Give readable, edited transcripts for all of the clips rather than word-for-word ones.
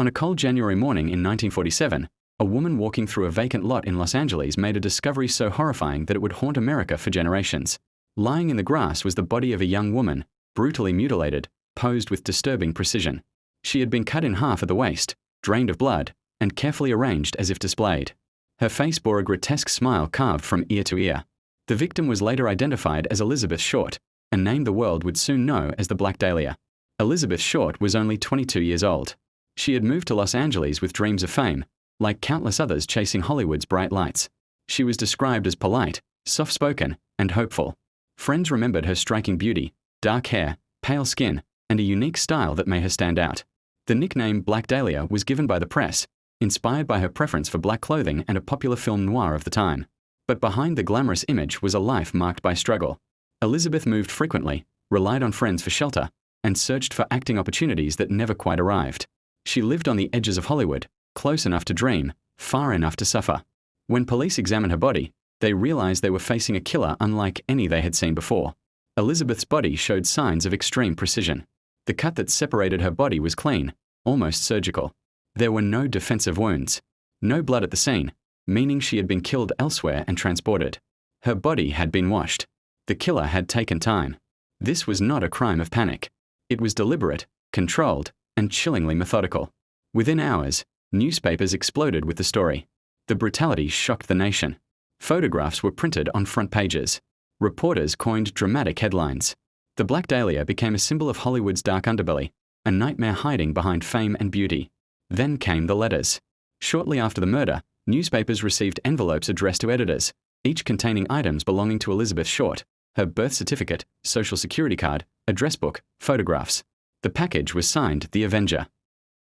On a cold January morning in 1947, a woman walking through a vacant lot in Los Angeles made a discovery so horrifying that it would haunt America for generations. Lying in the grass was the body of a young woman, brutally mutilated, posed with disturbing precision. She had been cut in half at the waist, drained of blood, and carefully arranged as if displayed. Her face bore a grotesque smile carved from ear to ear. The victim was later identified as Elizabeth Short, a name the world would soon know as the Black Dahlia. Elizabeth Short was only 22 years old. She had moved to Los Angeles with dreams of fame, like countless others chasing Hollywood's bright lights. She was described as polite, soft-spoken, and hopeful. Friends remembered her striking beauty, dark hair, pale skin, and a unique style that made her stand out. The nickname Black Dahlia was given by the press, inspired by her preference for black clothing and a popular film noir of the time. But behind the glamorous image was a life marked by struggle. Elizabeth moved frequently, relied on friends for shelter, and searched for acting opportunities that never quite arrived. She lived on the edges of Hollywood, close enough to dream, far enough to suffer. When police examined her body, they realized they were facing a killer unlike any they had seen before. Elizabeth's body showed signs of extreme precision. The cut that separated her body was clean, almost surgical. There were no defensive wounds, no blood at the scene, meaning she had been killed elsewhere and transported. Her body had been washed. The killer had taken time. This was not a crime of panic. It was deliberate, controlled, and chillingly methodical. Within hours, newspapers exploded with the story. The brutality shocked the nation. Photographs were printed on front pages. Reporters coined dramatic headlines. The Black Dahlia became a symbol of Hollywood's dark underbelly, a nightmare hiding behind fame and beauty. Then came the letters. Shortly after the murder, newspapers received envelopes addressed to editors, each containing items belonging to Elizabeth Short: her birth certificate, social security card, address book, photographs. The package was signed The Avenger.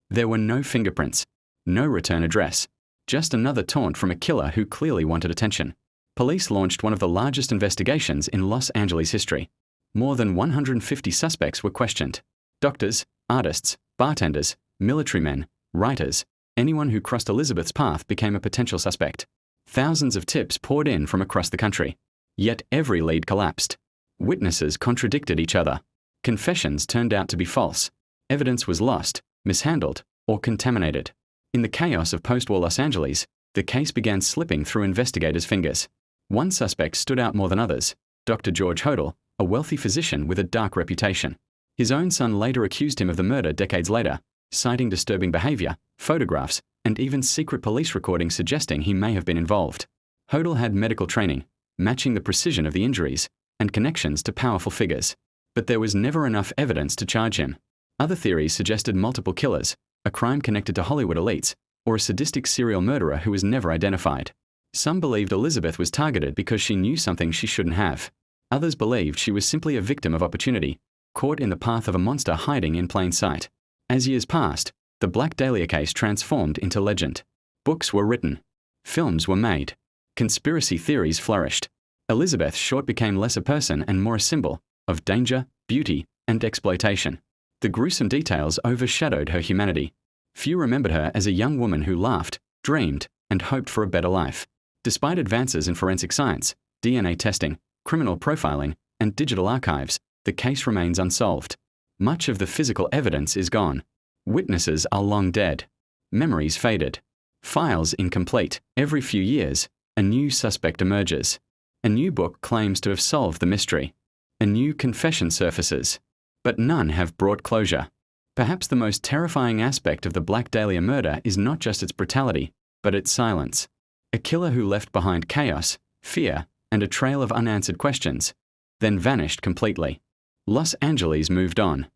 There were no fingerprints, no return address, just another taunt from a killer who clearly wanted attention. Police launched one of the largest investigations in Los Angeles history. More than 150 suspects were questioned. Doctors, artists, bartenders, military men, writers, anyone who crossed Elizabeth's path became a potential suspect. Thousands of tips poured in from across the country. Yet every lead collapsed. Witnesses contradicted each other. Confessions turned out to be false. Evidence was lost, mishandled, or contaminated. In the chaos of post-war Los Angeles, the case began slipping through investigators' fingers. One suspect stood out more than others: Dr. George Hodel, a wealthy physician with a dark reputation. His own son later accused him of the murder decades later, citing disturbing behavior, photographs, and even secret police recordings suggesting he may have been involved. Hodel had medical training, matching the precision of the injuries, and connections to powerful figures. But there was never enough evidence to charge him. Other theories suggested multiple killers, a crime connected to Hollywood elites, or a sadistic serial murderer who was never identified. Some believed Elizabeth was targeted because she knew something she shouldn't have. Others believed she was simply a victim of opportunity, caught in the path of a monster hiding in plain sight. As years passed, the Black Dahlia case transformed into legend. Books were written. Films were made. Conspiracy theories flourished. Elizabeth Short became less a person and more a symbol of danger, beauty, and exploitation. The gruesome details overshadowed her humanity. Few remembered her as a young woman who laughed, dreamed, and hoped for a better life. Despite advances in forensic science, DNA testing, criminal profiling, and digital archives, the case remains unsolved. Much of the physical evidence is gone. Witnesses are long dead. Memories faded. Files incomplete. Every few years, a new suspect emerges. A new book claims to have solved the mystery. A new confession surfaces. But none have brought closure. Perhaps the most terrifying aspect of the Black Dahlia murder is not just its brutality, but its silence. A killer who left behind chaos, fear, and a trail of unanswered questions, then vanished completely. Los Angeles moved on.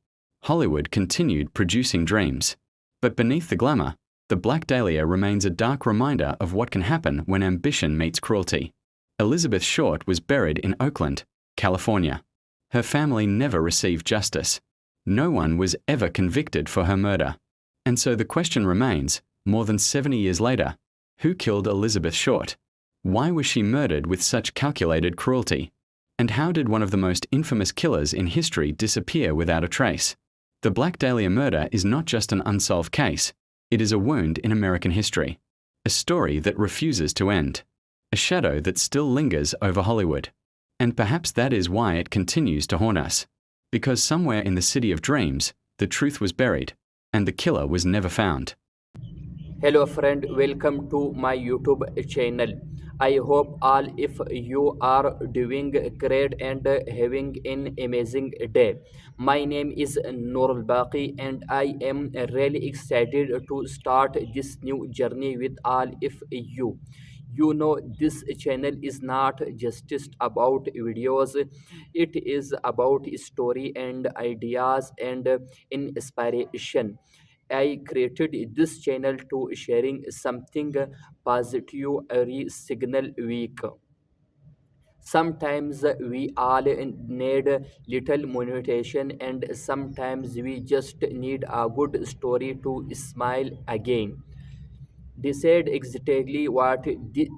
Hollywood continued producing dreams. But beneath the glamour, the Black Dahlia remains a dark reminder of what can happen when ambition meets cruelty. Elizabeth Short was buried in Oakland, California. Her family never received justice. No one was ever convicted for her murder. And so the question remains, more than 70 years later, who killed Elizabeth Short? Why was she murdered with such calculated cruelty? And how did one of the most infamous killers in history disappear without a trace? The Black Dahlia murder is not just an unsolved case. It is a wound in American history. A story that refuses to end. A shadow that still lingers over Hollywood. And perhaps that is why it continues to haunt us. Because somewhere in the city of dreams, the truth was buried, and the killer was never found. Hello friend, welcome to my YouTube channel. I hope all if you are doing great and having an amazing day. My name is Noor Baqi and I am really excited to start this new journey with all if you. You know, this channel is not just about videos, it is about story and ideas and inspiration. I created this channel to sharing something positive every signal week. Sometimes we all need little motivation, and sometimes we just need a good story to smile again. Decide exactly what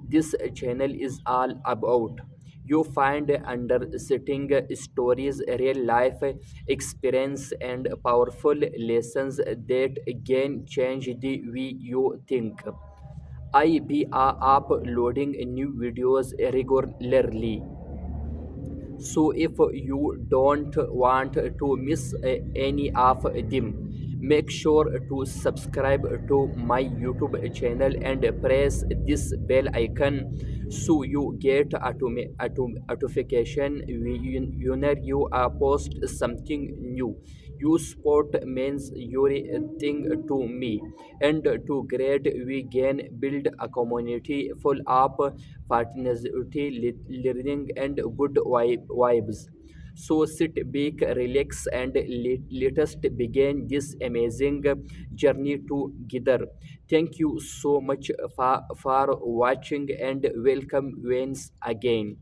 this channel is all about. You find understanding stories, real life experience, and powerful lessons that again change the way you think. I be uploading new videos regularly, so if you don't want to miss any of them, make sure to subscribe to my YouTube channel and press this bell icon so you get notification when you post something new. You support means everything to me, and to great we can build a community full of partnership, learning, and good vibes. So sit back, relax, and let us begin this amazing journey together. Thank you so much for watching and welcome once again.